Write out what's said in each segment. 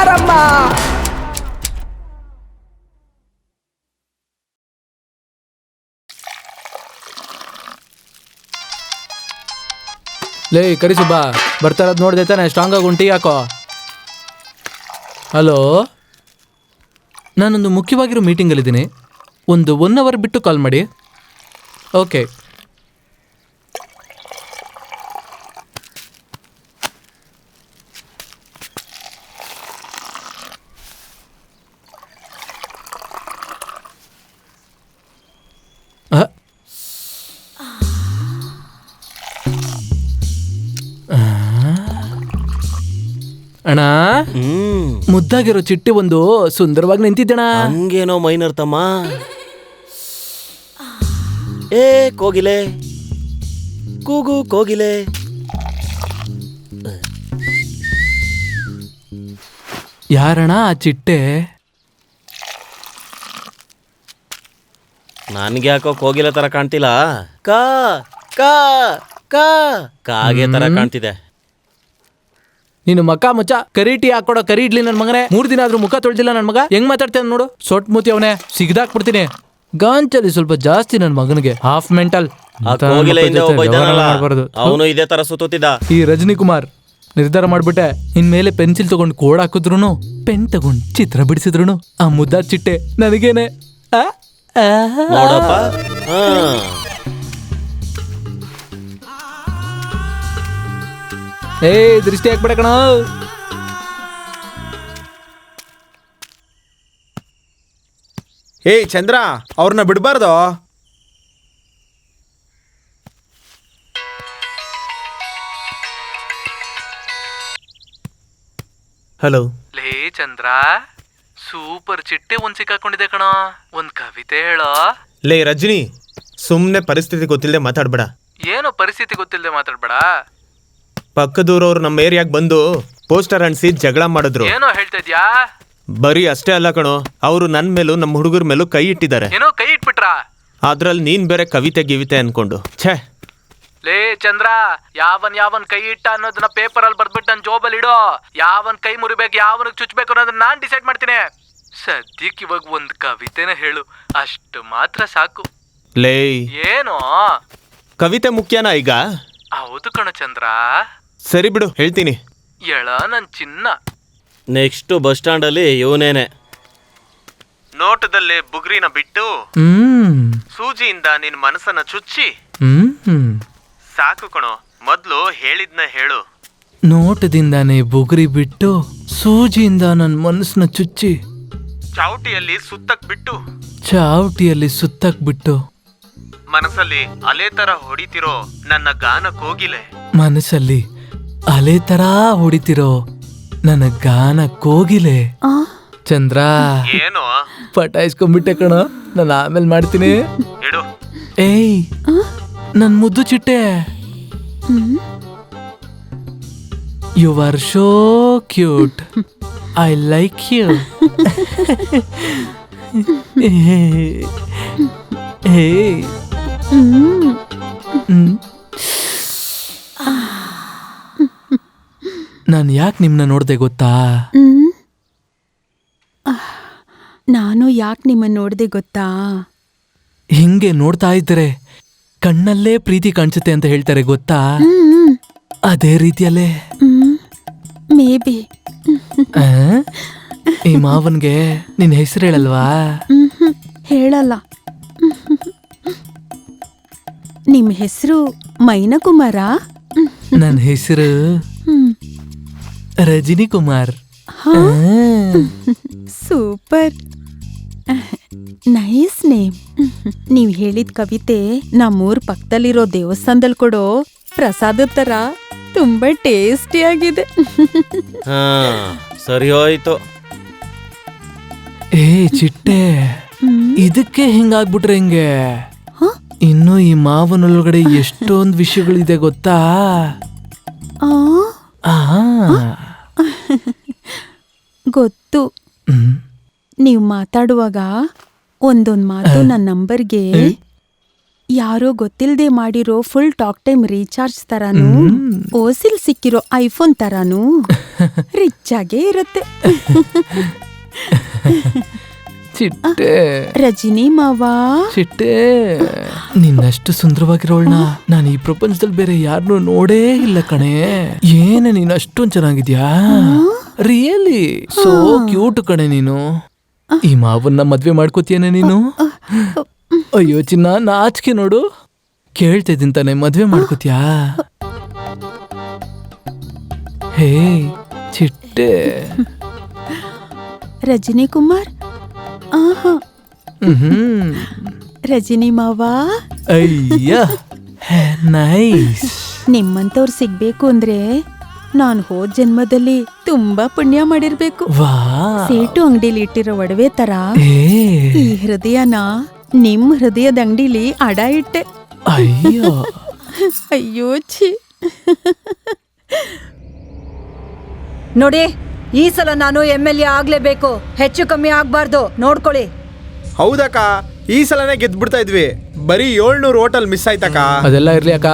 ಬಾರಮ್ಮ. ಲೇ ಕರಿ ಸುಬ್ಬ, ಬರ್ತಾ ಇರೋದು ನೋಡ್ದೆ ತಾನೆ, ಸ್ಟ್ರಾಂಗ್ ಆಗಿ ಟೀ ಹಾಕೋ. ಹಲೋ, ನಾನೊಂದು ಮುಖ್ಯವಾಗಿರೋ ಮೀಟಿಂಗಲ್ಲಿದ್ದೀನಿ, ಒಂದು 1 ಅವರ್ ಬಿಟ್ಟು ಕಾಲ್ ಮಾಡಿ. ಓಕೆ. ಅಣ್ಣ, ಮುದ್ದಾಗಿರೋ ಚಿಟ್ಟೆ ಒಂದು ಸುಂದರವಾಗಿ ನಿಂತಿದ್ದಣ. ಹಂಗೇನೋ ಮೈನರ್ ತಮ್ಮ. ಏ ಕೋಗಿಲೆ, ಕೂಗು ಕೋಗಿಲೆ. ಯಾರಣ್ಣ ಆ ಚಿಟ್ಟೆ? ನನ್ಗೆ ಯಾಕೋ ಕೋಗಿಲೆ ತರ ಕಾಣ್ತಿಲ್ಲ, ಕಾ ಕಾ ಕಾ ಕಾಗೆ ತರ ಕಾಣ್ತಿದೆ. ನೀನು ಮಕ ಮುಚ್ಚ, ಕರಿ ಟೀ ಹಾಕೊಡೋ, ಕರಿ ಇಡ್ಲಿ ನನ್ ಮಗನೇ. 3 ದಿನ ಆದ್ರೂ ಮುಖ ತೊಳ್ದಿಲ್ಲ ನನ್ ಮಗ, ಹೆಂಗ್ ಮಾತಾಡ್ತೇನೆ ನೋಡು. ಸೊಟ್ ಮೂತಿ ಅವನೇ, ಸಿಗ್ದಾಕ್ಬಿಡ್ತೀನಿ. ಗಾಂಚಲಿ ಸ್ವಲ್ಪ ಜಾಸ್ತಿ ನನ್ ಮಗನಿಗೆ, ಹಾಫ್ ಮೆಂಟಲ್. ಅವನು ಇದೇ ತರ ಸುತ್ತಿದ್ದ. ಈ ರಜನಿ ಕುಮಾರ್ ನಿರ್ಧಾರ ಮಾಡ್ಬಿಟ್ಟೆ, ಇನ್ಮೇಲೆ ಪೆನ್ಸಿಲ್ ತಗೊಂಡು ಕೋಡ್ ಹಾಕಿದ್ರು, ಪೆನ್ ತಗೊಂಡು ಚಿತ್ರ ಬಿಡಿಸಿದ್ರು, ಆ ಮುದ್ದಾದ ಚಿಟ್ಟೆ ನನಗೇನೆ. ನೋಡಪ್ಪ, ಏ ದೃಷ್ಟಿ ಹಾಕ್ಬಿಡ ಕಣ. ಏಯ್ ಚಂದ್ರ, ಅವ್ರನ್ನ ಬಿಡ್ಬಾರ್ದು. ಹಲೋ. ಲೇ ಚಂದ್ರ, ಸೂಪರ್ ಚಿಟ್ಟೆ ಒಂದ್ ಸಿಕ್ಕಾಕೊಂಡಿದೆ ಕಣ, ಒಂದ್ ಕವಿತೆ ಹೇಳೋ. ಲೇ ರಜನಿ, ಸುಮ್ನೆ ಪರಿಸ್ಥಿತಿ ಗೊತ್ತಿಲ್ಲದೆ ಮಾತಾಡ್ಬೇಡ. ಏನೋ ಪರಿಸ್ಥಿತಿ ಗೊತ್ತಿಲ್ಲದೆ ಮಾತಾಡ್ಬೇಡ. ಪಕ್ಕದೂರವ್ರು ನಮ್ಮ ಏರಿಯಾಗ ಬಂದು ಪೋಸ್ಟರ್ ಅಂಟಿಸಿ ಜಗಳ ಮಾಡಿದ್ರು. ಏನೋ ಹೇಳ್ತಾ ಇದ್ಯಾ? ಬರೀ ಅಷ್ಟೇ ಅಲ್ಲ ಕಣೋ, ಅವರು ನನ್ ಮೇಲೂ ನಮ್ಮ ಹುಡುಗರ ಮೇಲೂ ಕೈ ಇಟ್ಟಿದ್ದಾರೆ. ಏನೋ ಕೈ ಇಟ್ಬಿಟ್ರ? ಅದ್ರಲ್ಲಿ ನೀನ್ ಬೇರೆ ಕವಿತೆ ಗಿವಿತೆ ಅನ್ಕೊಂಡು. ಛೇ ಲೇ ಚಂದ್ರ, ಯಾವನ್ ಕೈ ಇಟ್ಟ ಅನ್ನೋದನ್ನ ಪೇಪರ್ ಅಲ್ಲಿ ಬರ್ದ್ಬಿಟ್ಟು ನನ್ ಜೋಬಲ್ಲಿ ಇಡೋ. ಯಾವನ್ ಕೈ ಮುರಿಬೇಕು, ಯಾವನಿಗೆ ಚುಚ್ಬೇಕು ಅನ್ನೋದನ್ನ ನಾನ್ ಡಿಸೈಡ್ ಮಾಡ್ತೀನಿ. ಸದ್ಯಕ್ಕೆ ಇವಾಗ ಒಂದ್ ಕವಿತೆನ ಹೇಳು, ಅಷ್ಟು ಮಾತ್ರ ಸಾಕು. ಲೇ, ಏನೋ ಕವಿತೆ ಮುಖ್ಯನಾ ಈಗ? ಹೌದು ಕಣ ಚಂದ್ರ. ಸರಿ ಬಿಡು, ಹೇಳ್ತೀನಿ. ಎಳ ನನ್ ಚಿನ್ನ. ನೆಕ್ಸ್ಟ್ ಬಸ್ ಸ್ಟ್ಯಾಂಡ್ ಅಲ್ಲಿ ಇವನೇನೆ. ನೋಟದಲ್ಲಿ ಬುಗ್ರಿನ ಬಿಟ್ಟು ಸೂಜಿಯಿಂದ ನಿನ್ ಮನಸ್ಸನ್ನ ಚುಚ್ಚಿ. ಸಾಕು ಕಣೋ, ಮೊದ್ಲು ಹೇಳಿದ್ನ ಹೇಳು. ನೋಟದಿಂದಾನೆ ಬುಗುರಿ ಬಿಟ್ಟು, ಸೂಜಿಯಿಂದ ನನ್ನ ಮನಸ್ಸನ್ನ ಚುಚ್ಚಿ, ಚಾವಟಿಯಲ್ಲಿ ಸುತ್ತಕ್ ಬಿಟ್ಟು, ಚಾವಟಿಯಲ್ಲಿ ಸುತ್ತಕ್ ಬಿಟ್ಟು, ಮನಸ್ಸಲ್ಲಿ ಅಲೆ ತರ ಹೊಡಿತಿರೋ ನನ್ನ ಗಾನ ಕೋಗಿಲೆ. ಮನಸ್ಸಲ್ಲಿ ಅಲೆ ತರ ಹೊಡಿತಿರೋ ನನ್ನ ಗಾನ ಕೋಗಿಲೆ. ಚಂದ್ರ, ಏನೋ ಪಟಾಯಿಸ್ಕೊಂಡ್ಬಿಟ್ಟೆ ಕಣ, ನಾನು ಆಮೇಲೆ ಮಾಡ್ತೀನಿ. ಹೇಳು. ಏಯ್ ನನ್ ಮುದ್ದು ಚಿಟ್ಟೆ, you are so cute, I like you. ನಾನು ಯಾಕೆ ನಿಮ್ಮನ್ನ ನೋಡ್ದೆ ಗೊತ್ತಾ? ನಾನು ಯಾಕೆ ನಿಮ್ಮನ್ನ ನೋಡ್ದೆ ಗೊತ್ತಾ? ಹಿಂಗೆ ನೋಡ್ತಾ ಇದ್ರೆ ಕಣ್ಣಲ್ಲೇ ಪ್ರೀತಿ ಕಾಣಿಸುತ್ತೆ ಅಂತ ಹೇಳ್ತಾರೆ ಗೊತ್ತಾ? ಅದೇ ರೀತಿಯಲ್ಲೇ ಮೇ ಬಿ. ಈ ಮಾವನ್ಗೆ ನಿನ್ ಹೆಸರು ಹೇಳಲ್ವಾ? ಹೇಳಲ್ಲ. ನಿಮ್ ಹೆಸರು ಮೈನಾ ಕುಮಾರ? ನನ್ನ ಹೆಸರು Rajani Kumar. Super, nice name. ನೀವ್ ಹೇಳಿದ ಕವಿತೆ ನಮ್ಮೂರ್ ಪಕ್ಕದಲ್ಲಿರೋ ದೇವಸ್ಥಾನದಲ್ಲಿ ಕೊಡೋ ಪ್ರಸಾದ ತರ ತುಂಬಾ ಟೇಸ್ಟಿ ಆಗಿದೆ. ಸರಿ ಹೋಯ್ತು. ಏ ಚಿಟ್ಟೆ, ಇದಕ್ಕೆ ಹಿಂಗಾಗ್ಬಿಟ್ರೆ ಹೆಂಗೆ? ಇನ್ನು ಈ ಮಾವನೊಳಗಡೆ ಎಷ್ಟೊಂದು ವಿಷಯಗಳಿದೆ ಗೊತ್ತಾ? ಗೊತ್ತು. ನೀವು ಮಾತಾಡುವಾಗ ಒಂದೊಂದ್ ಮಾತು ನನ್ನ ನಂಬರ್ಗೆ ಯಾರೋ ಗೊತ್ತಿಲ್ದೆ ಮಾಡಿರೋ ಫುಲ್ ಟಾಕ್ ಟೈಮ್ ರೀಚಾರ್ಜ್ ತರಾನು ಓಸಿಲ್ ಸಿಕ್ಕಿರೋ ಐಫೋನ್ ತರಾನು ರಿಚ್ ಆಗೇ ಇರುತ್ತೆ. ಚಿಟ್ಟೆ ರಜನಿ ಮಾವಾ, ಚಿಟ್ಟೆ ನಿನ್ನಷ್ಟು ಸುಂದರವಾಗಿರೋಳ್ನ ನಾನು ಈ ಪ್ರಪಂಚದಲ್ಲಿ ಬೇರೆ ಯಾರನ್ನೂ ನೋಡೇ ಇಲ್ಲ ಕಣೆ. ಏನೇ ನೀನು ಅಷ್ಟೊಂದ್ ಚೆನ್ನಾಗಿದ್ಯಾ, ರಿಯಲಿ ಸೋ ಕ್ಯೂಟ್ ಕಣೆ ನೀನು. ಈ ಮಾವನ್ನ ಮದ್ವೆ ಮಾಡ್ಕೋತೀಯನೆ ನೀನು? ಅಯ್ಯೋ ಚಿನ್ನ, ನಾಚಿಕೆ ನೋಡು. ಕೇಳ್ತಿದ್ದೀನಿ ತಾನೆ, ಮದ್ವೆ ಮಾಡ್ಕೋತೀಯಾ? ಹೇ ಚಿಟ್ಟೆ. ರಜನಿ ಕುಮಾರ್, ಆಹಾ ಹ್ಮ್ ರಜನಿ ಮಾವಾ, ಅಯ್ಯ ನೈಸ್. ನಿಮ್ಮಂತವ್ರು ಸಿಗ್ಬೇಕು ಅಂದ್ರೆ ನಾನ್ ಹೋದ್ ಜನ್ಮದಲ್ಲಿ ತುಂಬಾ ಪುಣ್ಯ ಮಾಡಿರ್ಬೇಕು. ವಾ ಸೇಟು ಅಂಗಡಿಲಿ ಇಟ್ಟಿರೋ ಒಡವೆ ತರ ಏ ಈ ಹೃದಯನ ನಿಮ್ ಹೃದಯದ ಅಂಗಡಿಲಿ ಅಡ ಇಟ್ಟೆ. ಅಯ್ಯೋ ಅಯ್ಯೋ ಛೀ. ನೋಡಿ, ಈ ಸಲ ನಾನು MLA ಆಗ್ಲೇಬೇಕು, ಹೆಚ್ಚು ಕಮ್ಮಿ ಆಗ್ಬಾರ್ದು, ನೋಡ್ಕೊಳ್ಳಿ. ಹೌದಕ್ಕ, ಈ ಸಲನೇ ಗೆದ್ಬಿಡ್ತಾ ಇದ್ವಿ. ಬರೀ 700 ಹೋಟೆಲ್ ಮಿಸ್ ಆಯ್ತಕ್ಕ. ಅದೆಲ್ಲ ಇರ್ಲಿ ಅಕ್ಕ,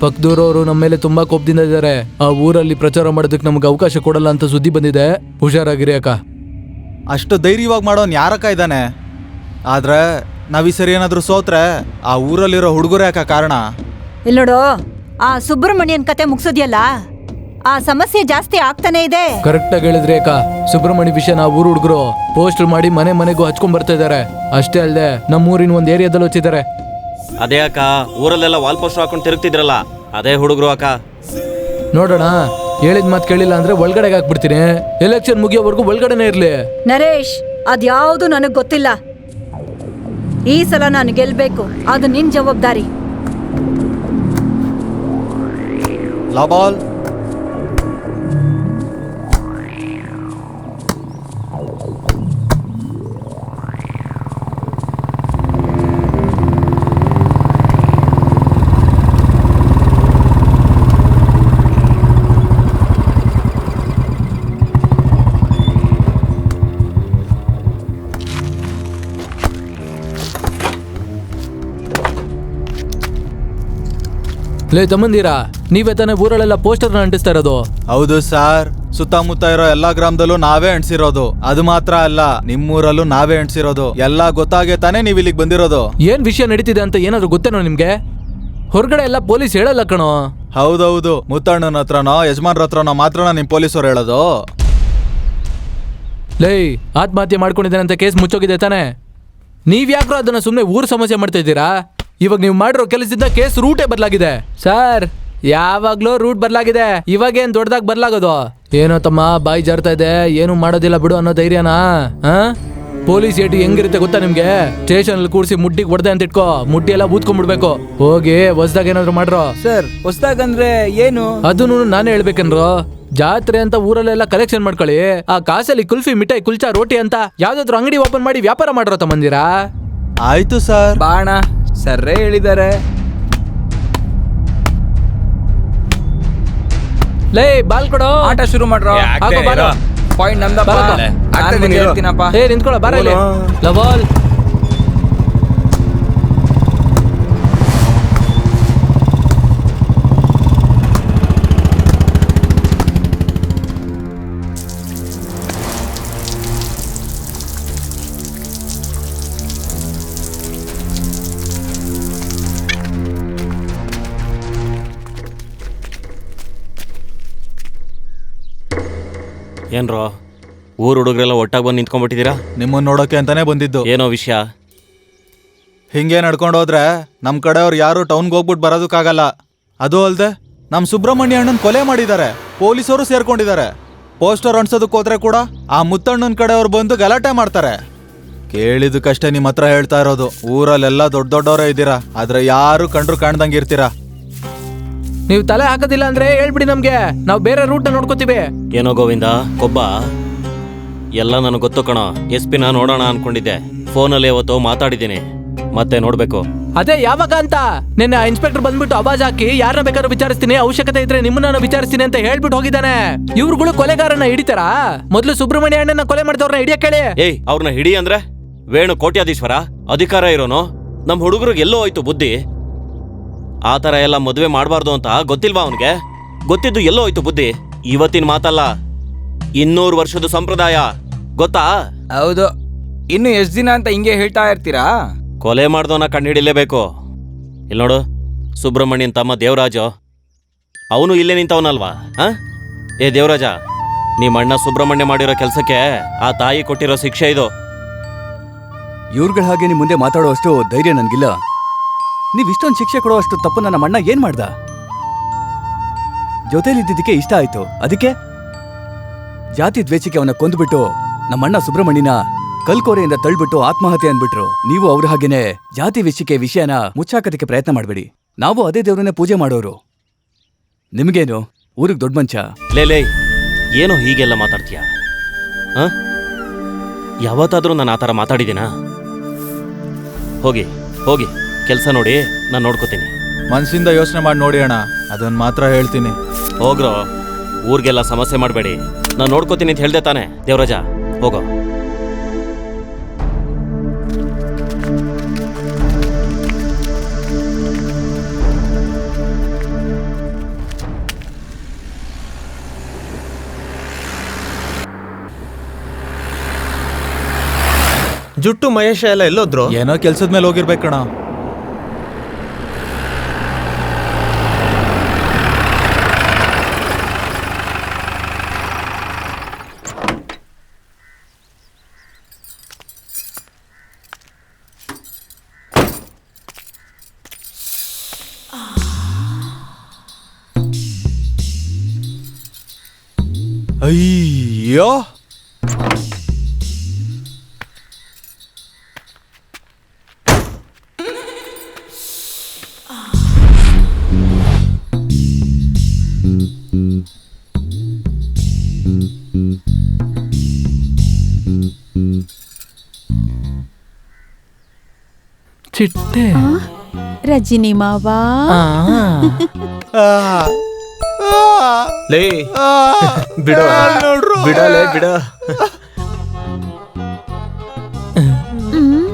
ಪಕ್ದೂರವರು ನಮ್ಮ ಮೇಲೆ ತುಂಬಾ ಕೋಪದಿಂದ ಇದ್ದಾರೆ. ಆ ಊರಲ್ಲಿ ಪ್ರಚಾರ ಮಾಡೋದಕ್ಕೆ ನಮ್ಗೆ ಅವಕಾಶ ಕೊಡಲ್ಲ ಅಂತ ಸುದ್ದಿ ಬಂದಿದೆ, ಹುಷಾರಾಗಿರಿ ಅಕ್ಕ. ಅಷ್ಟು ಧೈರ್ಯವಾಗಿ ಮಾಡೋನ್ ಯಾರಕ್ಕ ಇದ್ದಾನೆ? ಆದ್ರೆ ನಾವ್ ಈ ಸರಿ ಏನಾದ್ರು ಸೋತ್ರೆ ಆ ಊರಲ್ಲಿರೋ ಹುಡುಗರೇ ಅಕ್ಕ ಕಾರಣ. ಇಲ್ಲಿ ನೋಡು, ಆ ಸುಬ್ರಹ್ಮಣ್ಯನ್ ಕತೆ ಮುಗ್ಸೋದ್ಯಲ್ಲ, ಆ ಸಮಸ್ಯೆ ಜಾಸ್ತಿ ಆಗ್ತಾನೆ ಇದೆ. ಕರೆಕ್ಟ್ ಆಗಿ ಹೇಳಿದ್ರಿ ಅಕ್ಕ. ಸುಬ್ರಹ್ಮಣ್ಯ ವಿಷಯ ನಾವು ಊರು ಹುಡುಗರು ಪೋಸ್ಟರ್ ಮಾಡಿ ಮನೆ ಮನೆಗೂ ಹಚ್ಕೊಂಡ್ ಬರ್ತಾ ಇದಾರೆ. ಅಷ್ಟೇ ಅಲ್ಲದೆ ನಮ್ಮ ಊರಿನ ಒಂದ್ ಏರಿಯಾದಲ್ಲಿ ಹಚ್ಚಿದ್ದಾರೆ. ಅದೇ ಅಕ್ಕ, ಊರಲ್ಲೆಲ್ಲ ವಾಲ್ ಪೋಸ್ಟರ್ ಹಾಕೊಂಡು ತಿರುಗ್ತಿದ್ರಲ್ಲ, ಅದೇ ಹುಡುಗರು ಅಕ್ಕ. ನೋಡೋಣ, ಹೇಳಿದ ಮಾತು ಕೇಳಿಲ್ಲ ಅಂದ್ರೆ ಒಳಗಡೆಗೆ ಹಾಕ್ಬಿಡ್ತೀನಿ. ಎಲೆಕ್ಷನ್ ಮುಗಿಯೋವರೆಗೂ ಒಳಗಡೆನೆ ಇರ್ಲಿ. ನರೇಶ್, ಅದ್ಯಾವುದು ನನಗ್ ಗೊತ್ತಿಲ್ಲ. ಈ ಸಲ ನಾನು ಗೆಲ್ಬೇಕು, ಅದು ನಿನ್ ಜವಾಬ್ದಾರಿ. ಲಾಬಾಲ್ ಲೇ ತಮ್ಮಂದಿರಾ, ನೀವೇ ತಾನೇ ಊರಲ್ಲೆಲ್ಲ ಪೋಸ್ಟರ್ನ ಅಂಟಿಸ್ತಾ ಇರೋದು? ಹೌದು ಸರ್, ಸುತ್ತಮುತ್ತ ಇರೋ ಎಲ್ಲಾ ಗ್ರಾಮದಲ್ಲೂ ನಾವೇ ಅಂಟಿಸಿರೋದು. ಅದು ಮಾತ್ರ ಅಲ್ಲ, ನಿಮ್ಮೂರಲ್ಲೂ ನಾವೇ ಅಂಟಿಸಿರೋದು. ಎಲ್ಲ ಗೊತ್ತಾಗೆ ತಾನೇ ನೀವ್ ಇಲ್ಲಿಗೆ ಬಂದಿರೋದು. ಏನ್ ವಿಷಯ ನಡೀತಿದೆ ಅಂತ ಏನಾದ್ರು ಗೊತ್ತೇನೋ ನಿಮ್ಗೆ? ಹೊರಗಡೆ ಎಲ್ಲ ಪೊಲೀಸ್ ಹೇಳಲ್ಲ ಕಣೋ. ಹೌದೌದು, ಮುತ್ತಣ್ಣನ ಹತ್ರನೋ ಯಜಮಾನ್ರ ಹತ್ರನೋ ಮಾತ್ರನೋ ನಿಮ್ ಪೊಲೀಸರು ಹೇಳೋದು. ಲೇ, ಆತ್ಮಹತ್ಯೆ ಮಾಡ್ಕೊಂಡಿದ್ದಾನೆ ಅಂತ ಕೇಸ್ ಮುಚ್ಚೋಗಿದೆ ತಾನೆ? ನೀವ್ ಯಾಕ್ರೋ ಅದನ್ನ ಸುಮ್ಮನೆ ಊರ್ ಸಮಸ್ಯೆ ಮಾಡ್ತಾ ಇದ್ದೀರಾ? ಇವಾಗ ನೀವು ಮಾಡಿರೋ ಕೆಲಸದಿಂದ ಕೇಸ್ ರೂಟೇ ಬದಲಾಗಿದೆ. ಸರ್, ಯಾವಾಗ್ಲೂ ರೂಟ್ ಬದಲಾಗಿದೆ, ಇವಾಗೇನ್ ದೊಡ್ಡದಾಗಿ ಬದಲಾಗೋದು? ಏನೋ ತಮ್ಮ ಬಾಯಿ ಜಾರ್ತಾ ಇದೆ, ಏನು ಮಾಡೋದಿಲ್ಲ ಬಿಡು ಅನ್ನೋ ಧೈರ್ಯನಾ? ಪೊಲೀಸ್ ಏಟಿ ಹೆಂಗಿರುತ್ತೆ ಗೊತ್ತಾ ನಿಮ್ಗೆ? ಸ್ಟೇಷನ್ ಅಲ್ಲಿ ಕೂರಿಸಿ ಮುಡ್ಡಿಗೆ ಹೊಡೆದೆ ಅಂತ ಇಟ್ಕೋ, ಮುಡ್ಡಿ ಎಲ್ಲ ಊದ್ಕೊಂಡ್ಬಿಡ್ಬೇಕು. ಹೋಗಿ ಹೊಸ್ದಾಗ ಏನಾದ್ರು ಮಾಡ್ರೋ. ಸರ್, ಹೊಸ್ದಾಗಂದ್ರೆ ಏನು? ಅದನ್ನು ನಾನೇ ಹೇಳ್ಬೇಕೇನ್ರೋ. ಜಾತ್ರೆ ಅಂತ ಊರಲ್ಲೆಲ್ಲ ಕಲೆಕ್ಷನ್ ಮಾಡ್ಕೊಳ್ಳಿ. ಆ ಕಾಸಲ್ಲಿ ಕುಲ್ಫಿ, ಮಿಠಾಯಿ, ಕುಲ್ಚಾ, ರೋಟಿ ಅಂತ ಯಾವ್ದಾದ್ರು ಅಂಗಡಿ ಓಪನ್ ಮಾಡಿ ವ್ಯಾಪಾರ ಮಾಡ್ರೋ ತಮ್ಮಂದಿರಾ. ಆಯ್ತು ಸರ್. ಬಾಣ ಸರ್ರೇ ಹೇಳಿದ್ದಾರೆ. ಲೇ, ಬಾಲ್ ಕೊಡೋ. ಆಟ ಶುರು ಮಾಡ್ರೋ. ಹಾಕೋ ಬಾಲು. ಪಾಯಿಂಟ್ ನಮ್ದಪ್ಪ. ನಾನ್ ಮುಂದೆ ಹೇಳ್ತೀನಪ್ಪ. ಏ ನಿಂತ್ಕೊಳ್ಳೋ, ಬಾರ ಇಲ್ಲಿ. ಲವಾಲ್. ಏನ್ರೋ, ಊರ್ ಹುಡುಗರೆಲ್ಲ ಒಟ್ಟಾಗಿ ಬಂದು ನಿಂತ್ಕೊಂಡ್ಬಿಟ್ಟಿದ್ದೀರಾ? ನಿಮ್ಮನ್ನ ನೋಡೋಕೆ ಅಂತಾನೆ ಬಂದಿದ್ದು. ಏನೋ ವಿಷಯ? ಹಿಂಗೆ ನಡ್ಕೊಂಡು ಹೋದ್ರೆ ನಮ್ ಕಡೆಯವ್ರು ಯಾರು ಟೌನ್ಗೆ ಹೋಗ್ಬಿಟ್ಟು ಬರೋದಕ್ಕಾಗಲ್ಲ. ಅದು ಅಲ್ದೆ ನಮ್ ಸುಬ್ರಹ್ಮಣ್ಯ ಅಣ್ಣನ್ ಕೊಲೆ ಮಾಡಿದ್ದಾರೆ, ಪೊಲೀಸರು ಸೇರ್ಕೊಂಡಿದ್ದಾರೆ. ಪೋಸ್ಟರ್ ಅಂಟ್ಸೋದಕ್ಕೆ ಹೋದ್ರೆ ಕೂಡ ಆ ಮುತ್ತಣ್ಣನ ಕಡೆಯವ್ರು ಬಂದು ಗಲಾಟೆ ಮಾಡ್ತಾರೆ. ಕೇಳಿದಕ್ಕಷ್ಟೇ ನಿಮ್ಮ ಹತ್ರ ಹೇಳ್ತಾ ಇರೋದು. ಊರಲ್ಲೆಲ್ಲ ದೊಡ್ಡ ದೊಡ್ಡವರೇ ಇದ್ದೀರಾ, ಆದ್ರೆ ಯಾರು ಕಂಡ್ರು ಕಾಣ್ದಂಗೆ ಇರ್ತೀರಾ. ನೀವು ತಲೆ ಹಾಕೋದಿಲ್ಲ ಅಂದ್ರೆ ಹೇಳ್ಬಿಡಿ ನಮ್ಗೆ, ನಾವು ಬೇರೆ ರೂಟ್ ನೋಡ್ಕೋತೀವಿ. ಏನೋ ಗೋವಿಂದ, ಕೊಬ್ಬ ಎಲ್ಲ ನನಗೆ ಗೊತ್ತು ಕಣೋ. SP ನ ನೋಡೋಣ ಅನ್ಕೊಂಡಿದ್ದೆ, ಫೋನಲ್ಲಿ ಅವತ್ತು ಮಾತಾಡಿದ್ದೀನಿ, ಮತ್ತೆ ನೋಡ್ಬೇಕು. ಅದೇ ಯಾವಾಗ ಅಂತ. ನಿನ್ನೆ ಇನ್ಸ್ಪೆಕ್ಟರ್ ಬಂದ್ಬಿಟ್ಟು ಆವಾಜ್ ಹಾಕಿ ಯಾರನ್ನ ಬೇಕಾದ್ರೂ ವಿಚಾರಿಸ್ತೀನಿ, ಅವಶ್ಯಕತೆ ಇದ್ರೆ ನಿಮ್ಮನ್ನ ವಿಚಾರಿಸ್ತೀನಿ ಅಂತ ಹೇಳ್ಬಿಟ್ಟು ಹೋಗಿದ್ದಾನೆ. ಇವ್ರುಗಳು ಕೊಲೆಗಾರನ ಹಿಡಿತಾರಾ? ಮೊದ್ಲು ಸುಬ್ರಹ್ಮಣ್ಯ ಅಣ್ಣನ ಕೊಲೆ ಮಾಡಿದವ್ರನ್ನ ಹಿಡಿಯಕ್ ಹೇಳಿ. ಏಯ್, ಅವ್ರನ್ನ ಹಿಡಿ ಅಂದ್ರೆ ವೇಣು ಕೋಟ್ಯಾಧೀಶ್ವರ, ಅಧಿಕಾರ ಇರೋನು. ನಮ್ಮ ಹುಡುಗರಿಗೆ ಎಲ್ಲೋ ಹೋಯ್ತು ಬುದ್ಧಿ. ಆ ಥರ ಎಲ್ಲ ಮದುವೆ ಮಾಡಬಾರ್ದು ಅಂತ ಗೊತ್ತಿಲ್ವಾ ಅವನಿಗೆ? ಗೊತ್ತಿದ್ದು ಎಲ್ಲೋ ಹೋಯ್ತು ಬುದ್ಧಿ. ಇವತ್ತಿನ ಮಾತಲ್ಲ, 200 ವರ್ಷದ ಸಂಪ್ರದಾಯ ಗೊತ್ತಾ? ಹೌದು. ಇನ್ನು ಎಷ್ಟು ದಿನ ಅಂತ ಹಿಂಗೆ ಹೇಳ್ತಾ ಇರ್ತೀರಾ? ಕೊಲೆ ಮಾಡ್ದವನ್ನ ಕಂಡುಹಿಡಿಲೇಬೇಕು. ಇಲ್ಲಿ ನೋಡು, ಸುಬ್ರಹ್ಮಣ್ಯನ್ ತಮ್ಮ ದೇವರಾಜು, ಅವನು ಇಲ್ಲೇ ನಿಂತವನಲ್ವಾ? ಏ ದೇವರಾಜ, ನಿಮ್ಮ ಅಣ್ಣ ಸುಬ್ರಹ್ಮಣ್ಯ ಮಾಡಿರೋ ಕೆಲಸಕ್ಕೆ ಆ ತಾಯಿ ಕೊಟ್ಟಿರೋ ಶಿಕ್ಷೆ ಇದು. ಇವ್ರುಗಳ ಹಾಗೆ ನಿಮ್ ಮುಂದೆ ಮಾತಾಡೋ ಅಷ್ಟು ಧೈರ್ಯ ನನ್ಗಿಲ್ಲ. ನೀವ್ ಇಷ್ಟೊಂದು ಶಿಕ್ಷೆ ಕೊಡೋ ಅಷ್ಟು ತಪ್ಪು ನನ್ನ ಅಣ್ಣ ಏನ್ ಮಾಡ್ದ? ಜೊತೆಲಿದ್ದಕ್ಕೆ ಇಷ್ಟ ಆಯ್ತು, ಅದಕ್ಕೆ ಜಾತಿ ದ್ವೇಷಕ್ಕೆ ಅವನ ಕೊಂದ್ಬಿಟ್ಟು ನಮ್ಮಣ್ಣ ಸುಬ್ರಹ್ಮಣ್ಯನ ಕಲ್ಕೋರೆಯಿಂದ ತಳ್ಬಿಟ್ಟು ಆತ್ಮಹತ್ಯೆ ಅಂದ್ಬಿಟ್ರು. ನೀವು ಅವ್ರ ಹಾಗೇನೆ ಜಾತಿ ವಿಷಯಕ್ಕೆ ವಿಷಯನ ಮುಚ್ಚಾಕೋದಕ್ಕೆ ಪ್ರಯತ್ನ ಮಾಡಬೇಡಿ. ನಾವು ಅದೇ ದೇವ್ರನ್ನೇ ಪೂಜೆ ಮಾಡೋರು. ನಿಮ್ಗೇನು ಊರಿಗೆ ದೊಡ್ಡ ಮಂಚ? ಲೇ ಏನೋ ಹೀಗೆಲ್ಲ ಮಾತಾಡ್ತೀಯ? ಯಾವತ್ತಾದ್ರೂ ನಾನು ಆ ಥರ ಮಾತಾಡಿದ್ದೀನಾ? ಹೋಗಿ ಹೋಗಿ ಕೆಲಸ ನೋಡಿ, ನಾನು ನೋಡ್ಕೋತೀನಿ. ಮನ್ಸಿಂದ ಯೋಚನೆ ಮಾಡಿ ನೋಡಿ ಅಣ್ಣ, ಅದನ್ನ ಮಾತ್ರ ಹೇಳ್ತೀನಿ. ಹೋಗ್ರೋ, ಊರಿಗೆಲ್ಲ ಸಮಸ್ಯೆ ಮಾಡಬೇಡಿ, ನಾನು ನೋಡ್ಕೋತೀನಿ ಅಂತ ಹೇಳ್ದೆ ತಾನೆ ದೇವರಾಜ? ಹೋಗೋ. ಜುಟ್ಟು ಮಹೇಶ ಎಲ್ಲ ಎಲ್ಲೋದ್ರು? ಏನೋ ಕೆಲ್ಸದ ಮೇಲೆ ಹೋಗಿರ್ಬೇಕಣ್ಣ. ಅಯ್ಯೋ, ಚಿಟ್ಟೆ. ರಜನಿ ಮಾವ, ಲೇ ಬಿಡ ಬಿಡಲೇ ಬಿಡ.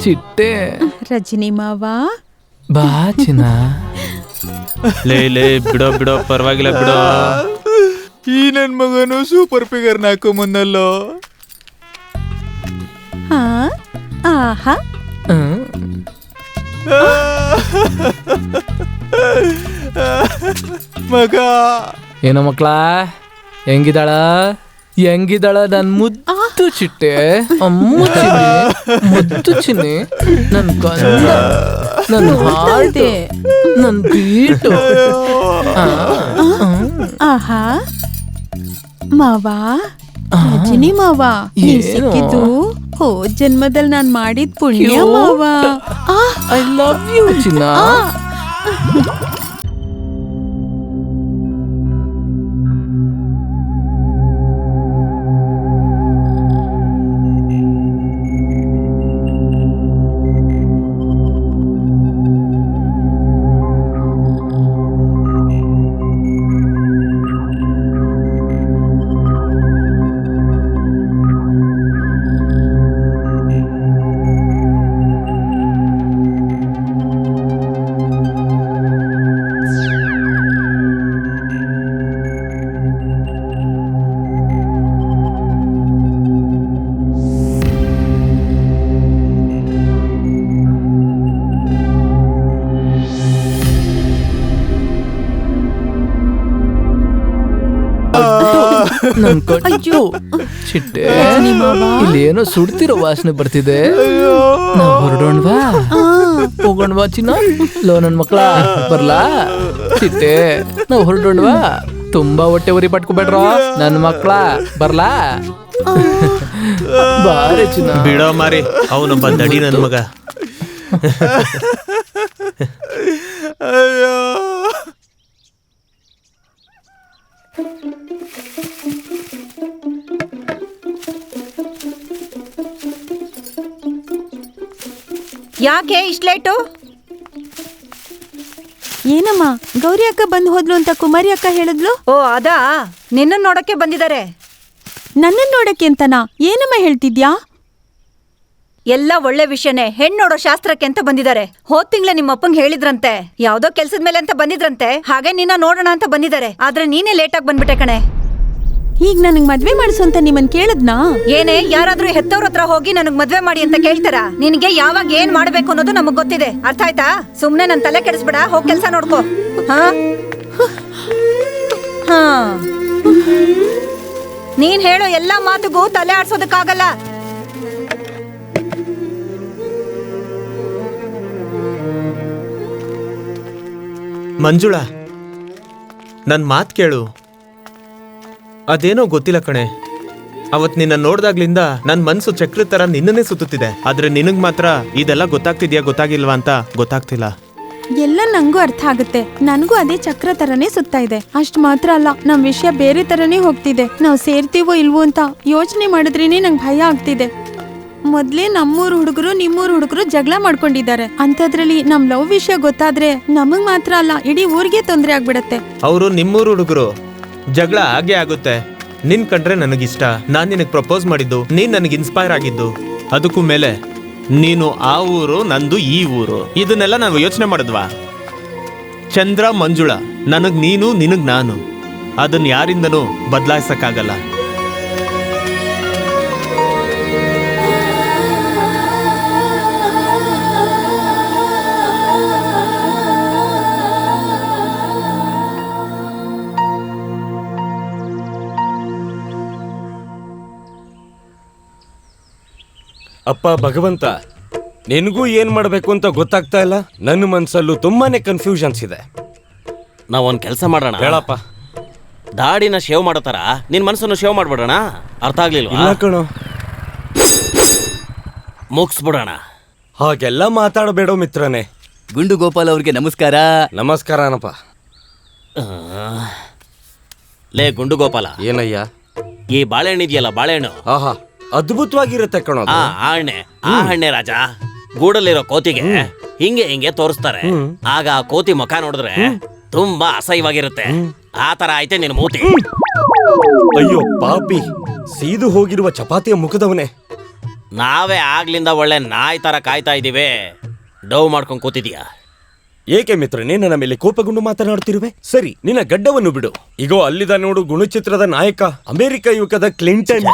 ಚಿಟ್ಟೆ ರಜನಿ ಮಾವ, ಬಾ ಚಿನ್ನ. ಲೇ ಬಿಡೋ ಬಿಡೋ, ಪರವಾಗಿಲ್ಲ ಬಿಡೋ. ಈ ನನ್ ಮಗನು ಸೂಪರ್ ಫಿಗರ್ ನಾಕು ಮುಂದಲ್ಲೋ. ಹಾ ಆಹಾ, ಮಗ ಏನೋ ಮಕ್ಳ, ಹೆಂಗಿದಾಳ ನನ್ ಮುದ್ದು ಚಿಟ್ಟೆ, ಅಮ್ಮು ಚಿನ್ನಿ, ಮುದ್ದು ಚಿನ್ನಿ, ನನ್ ಗಂಡ, ನನ್ ಹಾರ್ಟ್, ನನ್ ಬೀಟು. ಆಹಾ ಮಾವ, ರಜನಿ ಮಾವ, ನೀವ್ ಸಿಕ್ಕಿದ್ದು ಹೋದ್ ಜನ್ಮದಲ್ಲಿ ನಾನ್ ಮಾಡಿದ ಪುಣ್ಯ ಮಾವ. ಐ ಲವ್ ಯು ಚಿನ್ನ. ನನ್ ಕೊಟ್ಟು ಚಿಟ್ಟೆ, ಇಲ್ಲೇನೋ ಸುಡ್ತಿರೋ ವಾಸನೆ ಬರ್ತಿದೆ. ನಾವ್ ಹೊರಡೋಣ್ವಾ? ಹೋಗೋಣ್ವಾ ಚಿನ್ನ? ಲೋ ನನ್ ಮಕ್ಳ, ಬರ್ಲಾ? ಚಿಟ್ಟೆ, ನಾವ್ ಹೊರಡೋಣ್ವಾ? ತುಂಬಾ ಹೊಟ್ಟೆ ಉರಿ ಪಟ್ಕೋಬೇಡ್ರ ನನ್ ಮಕ್ಳ, ಬರ್ಲಾ? ಬಾರೆ ಚಿನ್ನ. ಬಿಡೋ ಮಾರಿ, ಅವನೊಬ್ಬ ದಡಿ ನನ್ ಮಗ. ಅಯ್ಯೋ, ಯಾಕೆ ಇಷ್ಟು ಲೇಟು? ಏನಮ್ಮ, ಗೌರಿ ಅಕ್ಕ ಬಂದು ಹೋದ್ಲು ಅಂತ ಕುಮಾರಿ ಅಕ್ಕ ಹೇಳಿದ್ಲು. ಓ ಅದಾ, ನಿನ್ನ ನೋಡಕ್ಕೆ ಬಂದಿದ್ದಾರೆ. ನನ್ನನ್ನು ನೋಡಕ್ಕೆ ಅಂತನಾ? ಏನಮ್ಮ ಹೇಳ್ತಿದ್ಯಾ? ಎಲ್ಲ ಒಳ್ಳೆ ವಿಷಯನೇ. ಹೆಣ್ಣು ನೋಡೋ ಶಾಸ್ತ್ರಕ್ಕೆ ಅಂತ ಬಂದಿದ್ದಾರೆ. ಹೋದ್ ತಿಂಗ್ಳೆ ನಿಮ್ಮ ಅಪ್ಪಂಗ್ ಹೇಳಿದ್ರಂತೆ, ಯಾವ್ದೋ ಕೆಲ್ಸದ ಮೇಲೆ ಅಂತ ಬಂದಿದ್ರಂತೆ. ಹಾಗೆ ನಿನ್ನ ನೋಡೋಣ ಅಂತ ಬಂದಿದ್ದಾರೆ. ಆದ್ರೆ ನೀನೇ ಲೇಟ್ ಆಗಿ ಬಂದ್ಬಿಟ್ಟೆ ಕಣೆ. ಈಗ ನನಗ್ ಮದ್ವೆ ಮಾಡಿಸು ಅಂತ ನಿಮ್ಮನ್ ಕೇಳದ್ನಾ? ಏನೇ, ಯಾರಾದ್ರೂ ಹೆತ್ತವ್ರ ಹತ್ರ ಹೋಗಿ ನನಗ್ ಮದ್ವೆ ಮಾಡಿ ಅಂತ ಕೇಳ್ತಾರ? ನಿನ್ಗೆ ಯಾವಾಗ ಏನ್ ಮಾಡ್ಬೇಕು ಅನ್ನೋದು ನಮಗ್ ಗೊತ್ತಿದೆ, ಅರ್ಥ ಆಯ್ತಾ? ಸುಮ್ನೆ ನನ್ ತಲೆ ಕೆಡಿಸ್ಬೇಡ, ಹೋಗ್ ಕೆಲ್ಸ ನೋಡ್ಕೋ. ಹಾ ಹಾ ನೀನ್ ಹೇಳೋ ಎಲ್ಲಾ ಮಾತುಗೂ ತಲೆ ಆಡ್ಸೋದಕ್ಕಾಗಲ್ಲ. ಮಂಜುಳಾ, ನನ್ ಮಾತ್ ಕೇಳು. ಅದೇನೋ ಗೊತ್ತಿಲ್ಲ ಕಣೆ, ಅವತ್ ನಿನ್ನ ನೋಡ್ದಾಗ್ಲಿಂದ ನನ್ ಮನ್ಸು ಚಕ್ರದ ತರ ನಿನ್ನನ್ನೇ ಸುತ್ತುತ್ತಿದೆ. ಆದ್ರೆ ನಿನಗ್ ಮಾತ್ರ ಇದೆಲ್ಲ ಗೊತ್ತಾಗ್ತಿದ್ಯಾ ಗೊತ್ತಾಗಿಲ್ವಾ ಅಂತ ಗೊತ್ತಾಗ್ತಿಲ್ಲ. ಎಲ್ಲ ನಂಗೂ ಅರ್ಥ ಆಗುತ್ತೆ. ನನಗೂ ಅದೇ ಚಕ್ರ ತರನೇ ಸುತ್ತಾ ಇದೆ. ಅಷ್ಟ್ ಮಾತ್ರ ಅಲ್ಲ, ನಮ್ ವಿಷಯ ಬೇರೆ ತರನೇ ಹೋಗ್ತಿದೆ. ನಾವ್ ಸೇರ್ತೀವೋ ಇಲ್ವೋ ಅಂತ ಯೋಚನೆ ಮಾಡಿದ್ರೇನೆ ನಂಗೆ ಭಯ ಆಗ್ತಿದೆ. ಮೊದ್ಲೇ ನಮ್ಮೂರ್ ಹುಡುಗರು ನಿಮ್ಮೂರ್ ಹುಡುಗರು ಜಗಳ ಮಾಡ್ಕೊಂಡಿದ್ದಾರೆ. ಅಂತದ್ರಲ್ಲಿ ನಮ್ ಲವ್ ವಿಷಯ ಗೊತ್ತಾದ್ರೆ ನಮಗ್ ಮಾತ್ರ ಅಲ್ಲ, ಇಡೀ ಊರಿಗೆ ತೊಂದ್ರೆ ಆಗ್ಬಿಡತ್ತೆ. ಅವರು ನಿಮ್ಮೂರು ಹುಡುಗರು, ಜಗಳ ಹಾಗೆ ಆಗುತ್ತೆ. ನಿನ್ ಕಂಡ್ರೆ ನನಗಿಷ್ಟ. ನಾನ್ ನಿನಗ್ ಪ್ರಪೋಸ್ ಮಾಡಿದ್ದು, ನೀನ್ ನನಗೆ ಇನ್ಸ್ಪೈರ್ ಆಗಿದ್ದು. ಅದಕ್ಕೂ ಮೇಲೆ ನೀನು ಆ ಊರು, ನಂದು ಈ ಊರು. ಇದನ್ನೆಲ್ಲ ನಾವು ಯೋಚನೆ ಮಾಡಿದ್ವಾ? ಚಂದ್ರ ಮಂಜುಳಾ, ನನಗ್ ನೀನು, ನಿನಗ್ ನಾನು. ಅದನ್ನ ಯಾರಿಂದನೂ ಬದಲಾಯಿಸಕ್ಕಾಗಲ್ಲ. ಅಪ್ಪ ಭಗವಂತ, ನಿನಗೂ ಏನ್ ಮಾಡ್ಬೇಕು ಅಂತ ಗೊತ್ತಾಗ್ತಾ ಇಲ್ಲ. ನನ್ನ ಮನ್ಸಲ್ಲೂ ತುಂಬಾನೇ ಕನ್ಫ್ಯೂಷನ್ಸ್ ಇದೆ. ನಾವೊಂದ್ ಕೆಲಸ ಮಾಡೋಣ. ಹೇಳಪ್ಪ. ದಾಡಿನ ಶೇವ್ ಮಾಡೋ ತರ ನಿನ್ ಮನಸ್ಸನ್ನು ಶೇವ್ ಮಾಡ್ಬಿಡೋಣ. ಅರ್ಥ ಆಗ್ಲಿಲ್ವಾ? ಇಲ್ಲ ಕಣೋ. ಮುಗಿಸ್ಬಿಡೋಣ. ಹಾಗೆಲ್ಲ ಮಾತಾಡಬೇಡ ಮಿತ್ರನೇ. ಗುಂಡು ಗೋಪಾಲ್ ಅವ್ರಿಗೆ ನಮಸ್ಕಾರ. ನಮಸ್ಕಾರನಪ್ಪ. ಲೇ ಗುಂಡು ಗೋಪಾಲ, ಏನಯ್ಯ? ಈ ಬಾಳೆಹಣ್ಣು ಇದೆಯಲ್ಲ, ಬಾಳೆಹಣ್ಣು ಆಹಾ, ಅದ್ಭುತವಾಗಿರುತ್ತೆ ಕಣೋ. ಆ ಹಣ್ಣೆ ರಾಜ ಗೂಡಲ್ಲಿರೋ ಕೋತಿಗೆ ಹಿಂಗೆ ಹಿಂಗೆ ತೋರಿಸ್ತಾರೆ. ಆಗ ಆ ಕೋತಿ ಮುಖ ನೋಡಿದ್ರೆ ತುಂಬಾ ಅಸಹ್ಯವಾಗಿರುತ್ತೆ. ಆ ತರ ಐತೆ ನಿನ್ ಮೂತಿ. ಅಯ್ಯೋ ಪಾಪಿ, ಸೀದು ಹೋಗಿರುವ ಚಪಾತಿಯ ಮುಖದವನೇ. ನಾವೇ ಆಗ್ಲಿಂದ ಒಳ್ಳೆ ನಾಯಿ ತರ ಕಾಯ್ತಾ ಇದೀವಿ. ಡವ್ ಮಾಡ್ಕೊಂಡ್ ಕೂತಿದ್ಯಾ? ಏಕೆ ಮಿತ್ರನೇ ನನ್ನ ಮೇಲೆ ಕೋಪಗೊಂಡು ಮಾತನಾಡ್ತಿರುವೆ? ಸರಿ, ನಿನ್ನ ಗಡ್ಡವನ್ನು ಬಿಡು. ಈಗೋ ಅಲ್ಲಿದ ನೋಡು, ಗುಣಚಿತ್ರದ ನಾಯಕ, ಅಮೆರಿಕ ಯುಗದ ಕ್ಲಿಂಟನ್.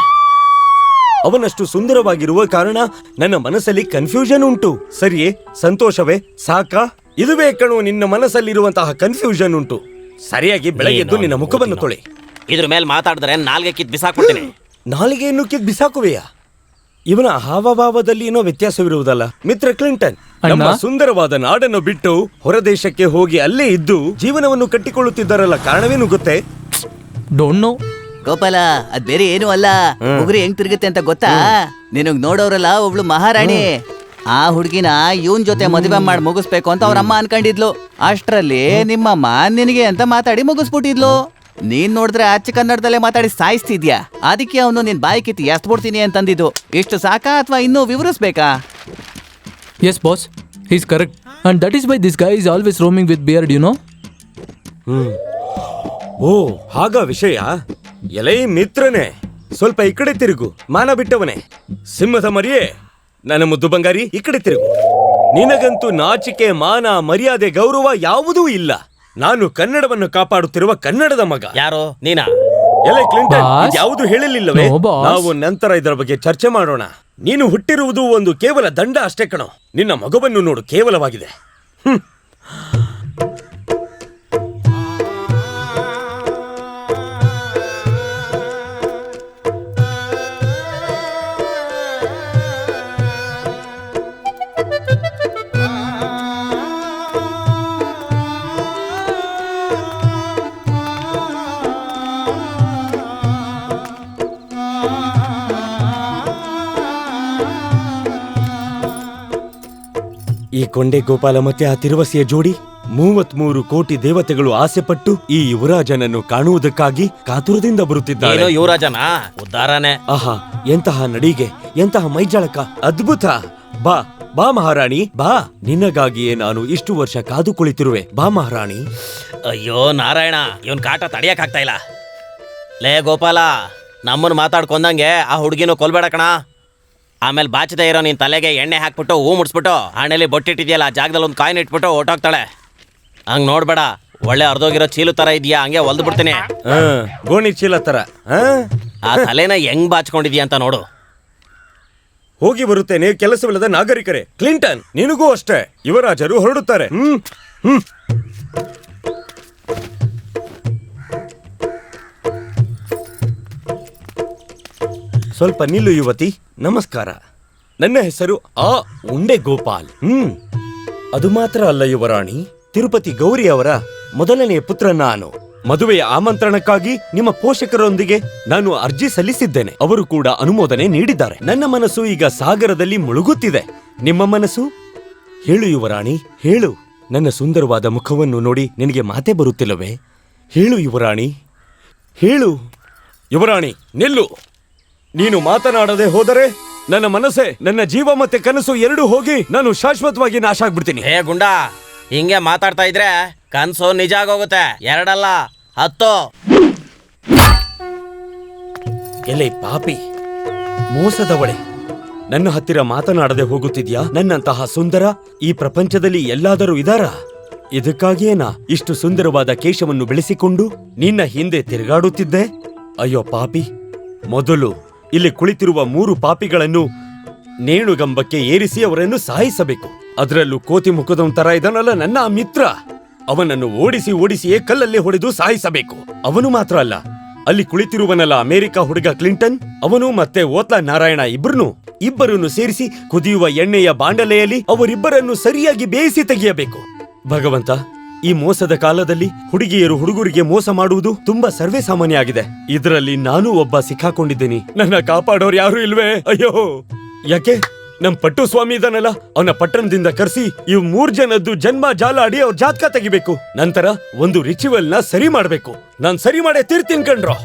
ಅವನಷ್ಟು ಸುಂದರವಾಗಿರುವ ಕಾರಣ ನನ್ನ ಮನಸ್ಸಲ್ಲಿ ಕನ್ಫ್ಯೂಷನ್ ಉಂಟು. ಸರಿಯೇ? ಸಂತೋಷವೇ? ಸಾಕಾ? ಇದುವೇ ಕಣು ನಿನ್ನ ಮನಸ್ಸಲ್ಲಿರುವಂತಹ ಕನ್ಫ್ಯೂಷನ್ ಉಂಟು. ಸರಿಯಾಗಿ ಬೆಳಗ್ಗೆದ್ದು ನಿನ್ನ ಮುಖವನ್ನು ತೊಳೆ. ಇದ್ರ ಮೇಲೆ ಮಾತಾಡಿದ್ರೆ ನಾಲ್ಗೆ ಕಿತ್ ಬಿಸಾಕ್ಬಿಡ್ತೀನಿ. ನಾಲಿಗೆಯನ್ನು ಕಿತ್ ಬಿಸಾಕುವೆಯಾ? ಇವನ ಹಾವಭಾವದಲ್ಲಿ ಏನೋ ವ್ಯತ್ಯಾಸವಿರುವುದಲ್ಲ. ಮಿತ್ರ ಕ್ಲಿಂಟನ್, ನಮ್ಮ ಸುಂದರವಾದ ನಾಡನ್ನು ಬಿಟ್ಟು ಹೊರದೇಶಕ್ಕೆ ಹೋಗಿ ಅಲ್ಲೇ ಇದ್ದು ಜೀವನವನ್ನು ಕಟ್ಟಿಕೊಳ್ಳುತ್ತಿದ್ದಾರಲ್ಲ, ಕಾರಣವೇನು ಗೊತ್ತೇ? Don't know. ಗೋಪಾಲ, ಅದ್ ಬೇರೆ ಏನು ಅಲ್ಲ. ಉಗುರಿ ಹೆಂಗ್ ತಿರುಗುತ್ತೆ ಅಂತ ಗೊತ್ತಾ? ನಿನಗ್ ನೋಡೋರಲ್ಲ ಒಬ್ಳು ಮಹಾರಾಣಿ. ಆ ಹುಡ್ಗಿನ ಇವನ್ ಜೊತೆ ಮದುವೆ ಮಾಡಿ ಮುಗಿಸ್ಬೇಕು ಅಂತ ಅವ್ರಮ್ಮ ಅನ್ಕೊಂಡಿದ್ಲು. ಅಷ್ಟ್ರಲ್ಲಿ ನಿಮ್ಮಮ್ಮ ನಿನಗೆ ಅಂತ ಮಾತಾಡಿ ಮುಗಿಸ್ಬಿಟ್ಟಿದ್ಲು. ನೀನ್ ನೋಡಿದ್ರೆ ಅಚ್ಚ ಕನ್ನಡದಲ್ಲೇ ಮಾತಾಡಿ ಸಾಯಿಸ್ತಿದ್ಯಾ. ಅದಕ್ಕೆ ಅವನು ನಿನ್ ಬಾಯಿ ಕಿತ್ತಿ ಎಸ್ಬಿಡ್ತೀನಿ ಅಂತಂದಿದ್ದು. ಇಷ್ಟು ಸಾಕಾ ಅಥವಾ ಇನ್ನೂ ವಿವರಿಸ್ಬೇಕಾ? Yes boss, he is correct. And that is why this guy is always roaming with beard, you know. Oh, ಹಾಗ ವಿಷಯ. ಎಲೈ ಮಿತ್ರನೇ, ಸ್ವಲ್ಪ ಈ ಕಡೆ ತಿರುಗು. ಮಾನ ಬಿಟ್ಟವನೇ, ಸಿಂಹದ ಮರಿಯೇ, ನನ್ನ ಮುದ್ದು ಬಂಗಾರಿ, ಈ ಕಡೆ ತಿರುಗು. ನಿನಗಂತೂ ನಾಚಿಕೆ, ಮಾನ, ಮರ್ಯಾದೆ, ಗೌರವ ಯಾವುದೂ ಇಲ್ಲ. ನಾನು ಕನ್ನಡವನ್ನು ಕಾಪಾಡುತ್ತಿರುವ ಕನ್ನಡದ ಮಗ. ಯಾರೋ ನೀನಾ? ಎಲೆ ಕ್ಲಿಂಟನ್, ಬಾಸ್? ಯಾವುದು ಹೇಳಿರ್ಲಿಲ್ಲವೇ? No boss. ನಾವು ನಂತರ ಇದರ ಬಗ್ಗೆ ಚರ್ಚೆ ಮಾಡೋಣ. ನೀನು ಹುಟ್ಟಿರುವುದು ಒಂದು ಕೇವಲ ದಂಡ ಅಷ್ಟೇ ಕಣೋ. ನಿನ್ನ ಮಗುವನ್ನು ನೋಡು, ಕೇವಲವಾಗಿದೆ. ಈ ಕೊಂಡೆ ಗೋಪಾಲ ಮತ್ತೆ ಆ ತಿರುವಸಿಯ ಜೋಡಿ 33 ಕೋಟಿ ದೇವತೆಗಳು ಆಸೆಪಟ್ಟು ಈ ಯುವರಾಜನನ್ನು ಕಾಣುವುದಕ್ಕಾಗಿ ಕಾತುರದಿಂದ ಬರುತ್ತಿದ್ದಾರೆ. ಯುವರಾಜನ ಉದ್ದಾರನೆ. ಆಹಾ, ಎಂತಹ ನಡಿಗೆ, ಎಂತಹ ಮೈಜಳಕ, ಅದ್ಭುತ. ಬಾ ಬಾ ಮಹಾರಾಣಿ, ಬಾ. ನಿನ್ನಗಾಗಿಯೇ ನಾನು ಇಷ್ಟು ವರ್ಷ ಕಾದು ಕುಳಿತಿರುವೆ. ಬಾ ಮಹಾರಾಣಿ. ಅಯ್ಯೋ ನಾರಾಯಣ, ಇವನ್ ಕಾಟ ತಡಿಯಕ್ ಆಗ್ತಾ ಇಲ್ಲ. ಲೇ ಗೋಪಾಲ, ನಮ್ಮನ್ನು ಮಾತಾಡ್ಕೊಂಡಂಗೆ ಆ ಹುಡುಗಿನೂ ಕೊಲ್ಬೇಡ ಕಣ. ಆಮೇಲೆ ಬಾಚದೆ ಇರೋ ನಿನ್ ತಲೆಗೆ ಎಣ್ಣೆ ಹಾಕ್ಬಿಟ್ಟು ಹೂ ಮುಡ್ಸ್ಬಿಟ್ಟು ಹಣೆಲಿ ಬೊಟ್ಟಿಟ್ಟಿದ್ಯಲ್ಲ ಆ ಜಾಗದಲ್ಲಿ ಒಂದು ಕಾಯಿನ್ ಇಟ್ಬಿಟ್ಟು ಹೊಟ್ಟೋಗ್ತಾಳೆ. ಹಂಗ್ ನೋಡ್ಬೇಡ, ಒಳ್ಳೆ ಅರ್ಧೋಗಿರೋ ಚೀಲು ತರ ಇದೆಯಾ, ಹಂಗೆ ಹೊಲ್ದು ಬಿಡ್ತೀನಿ. ಗೋಣಿ ಚೀಲ ತರ. ಆ ತಲೆನ ಹೆಂಗ್ ಬಾಚ್ಕೊಂಡಿದ್ಯಾ ಅಂತ ನೋಡು. ಹೋಗಿ ಬರುತ್ತೇನೆ ಕೆಲಸವಿಲ್ಲದ ನಾಗರಿಕರೇ. ಕ್ಲಿಂಟನ್, ನಿನಗೂ ಅಷ್ಟೇ. ಯುವರಾಜರು ಹೊರಡುತ್ತಾರೆ. ಸ್ವಲ್ಪ ನಿಲ್ಲು ಯುವತಿ. ನಮಸ್ಕಾರ. ನನ್ನ ಹೆಸರು ಉಂಡೆ ಗೋಪಾಲ್. ಅದು ಮಾತ್ರ ಅಲ್ಲ ಯುವರಾಣಿ, ತಿರುಪತಿ ಗೌರಿ ಅವರ ಮೊದಲನೆಯ ಪುತ್ರ ನಾನು. ಮದುವೆಯ ಆಮಂತ್ರಣಕ್ಕಾಗಿ ನಿಮ್ಮ ಪೋಷಕರೊಂದಿಗೆ ನಾನು ಅರ್ಜಿ ಸಲ್ಲಿಸಿದ್ದೇನೆ. ಅವರು ಕೂಡ ಅನುಮೋದನೆ ನೀಡಿದ್ದಾರೆ. ನನ್ನ ಮನಸ್ಸು ಈಗ ಸಾಗರದಲ್ಲಿ ಮುಳುಗುತ್ತಿದೆ. ನಿಮ್ಮ ಮನಸ್ಸು? ಹೇಳು ಯುವರಾಣಿ, ಹೇಳು. ನನ್ನ ಸುಂದರವಾದ ಮುಖವನ್ನು ನೋಡಿ ನಿನಗೆ ಮಾತೇ ಬರುತ್ತಿಲ್ಲವೇ? ಹೇಳು ಯುವರಾಣಿ, ಹೇಳು. ಯುವರಾಣಿ ನಿಲ್ಲು. ನೀನು ಮಾತನಾಡದೆ ಹೋದರೆ ನನ್ನ ಮನಸ್ಸೇ, ನನ್ನ ಜೀವ ಮತ್ತೆ ಕನಸು ಎರಡೂ ಹೋಗಿ ನಾನು ಶಾಶ್ವತವಾಗಿ ನಾಶ ಆಗ್ಬಿಡ್ತೀನಿ. ಹೇ ಗುಂಡಾ, ಹಿಂಗೆ ಮಾತಾಡ್ತಾ ಇದ್ರೆ ಕನ್ಸು ನಿಜ ಆಗೋಗುತ್ತೆ. 2 ಅಲ್ಲ 10. ಎಲೆ ಪಾಪಿ, ಮೋಸದವಳೆ, ನನ್ನ ಹತ್ತಿರ ಮಾತನಾಡದೆ ಹೋಗುತ್ತಿದ್ಯಾ? ನನ್ನಂತಹ ಸುಂದರ ಈ ಪ್ರಪಂಚದಲ್ಲಿ ಎಲ್ಲಾದರೂ ಇದಾರಾ? ಇದಕ್ಕಾಗಿಯೇ ನಾ ಇಷ್ಟು ಸುಂದರವಾದ ಕೇಶವನ್ನು ಬೆಳೆಸಿಕೊಂಡು ನಿನ್ನ ಹಿಂದೆ ತಿರುಗಾಡುತ್ತಿದ್ದೆ. ಅಯ್ಯೋ ಪಾಪಿ, ಮೊದಲು ಇಲ್ಲಿ ಕುಳಿತಿರುವ 3 ಪಾಪಿಗಳನ್ನು ನೇಣುಗಂಬಕ್ಕೆ ಏರಿಸಿ ಅವರನ್ನು ಸಾಯಿಸಬೇಕು. ಅದರಲ್ಲೂ ಕೋತಿ ಮುಖದವನ ತರ ಇದನ್ನಲ್ಲ ನನ್ನ ಮಿತ್ರ. ಅವನನ್ನು ಓಡಿಸಿಯೇ ಕಲ್ಲಲ್ಲಿ ಹೊಡೆದು ಸಾಯಿಸಬೇಕು. ಅವನು ಮಾತ್ರ ಅಲ್ಲ, ಅಲ್ಲಿ ಕುಳಿತಿರುವನಲ್ಲ ಅಮೆರಿಕ ಹುಡುಗ ಕ್ಲಿಂಟನ್, ಅವನು ಮತ್ತೆ ಓತ್ಲಾ ನಾರಾಯಣ ಇಬ್ಬರನ್ನು ಸೇರಿಸಿ ಕುದಿಯುವ ಎಣ್ಣೆಯ ಬಾಂಡಲೆಯಲ್ಲಿ ಅವರಿಬ್ಬರನ್ನು ಸರಿಯಾಗಿ ಬೇಯಿಸಿ ತೆಗೆಯಬೇಕು. ಭಗವಂತ, ಈ ಮೋಸದ ಕಾಲದಲ್ಲಿ ಹುಡುಗಿಯರು ಹುಡುಗರಿಗೆ ಮೋಸ ಮಾಡುವುದು ತುಂಬಾ ಸರ್ವೇ ಸಾಮಾನ್ಯ ಆಗಿದೆ. ಇದರಲ್ಲಿ ನಾನು ಒಬ್ಬ ಸಿಕ್ಕಾಕೊಂಡಿದ್ದೀನಿ. ನನ್ನ ಕಾಪಾಡೋರು ಯಾರು ಇಲ್ವೇ? ಅಯ್ಯೋ, ಯಾಕೆ? ನಮ್ ಪಟ್ಟು ಸ್ವಾಮಿ ಇದಾನಲ್ಲ, ಅವನ ಪಟ್ಟಣದಿಂದ ಕರೆಸಿ ಇವ್ 3 ಜನದ್ದು ಜನ್ಮ ಜಾಲಾಡಿ ಅವ್ರ ಜಾತಕ ತೆಗಿಬೇಕು. ನಂತರ ಒಂದು ರಿಚುವಲ್ ನ ಸರಿ ಮಾಡ್ಬೇಕು. ನಾನ್ ಸರಿ ಮಾಡೇ ತೀರ್ತೀನಿ ಕಣ್ರೋ.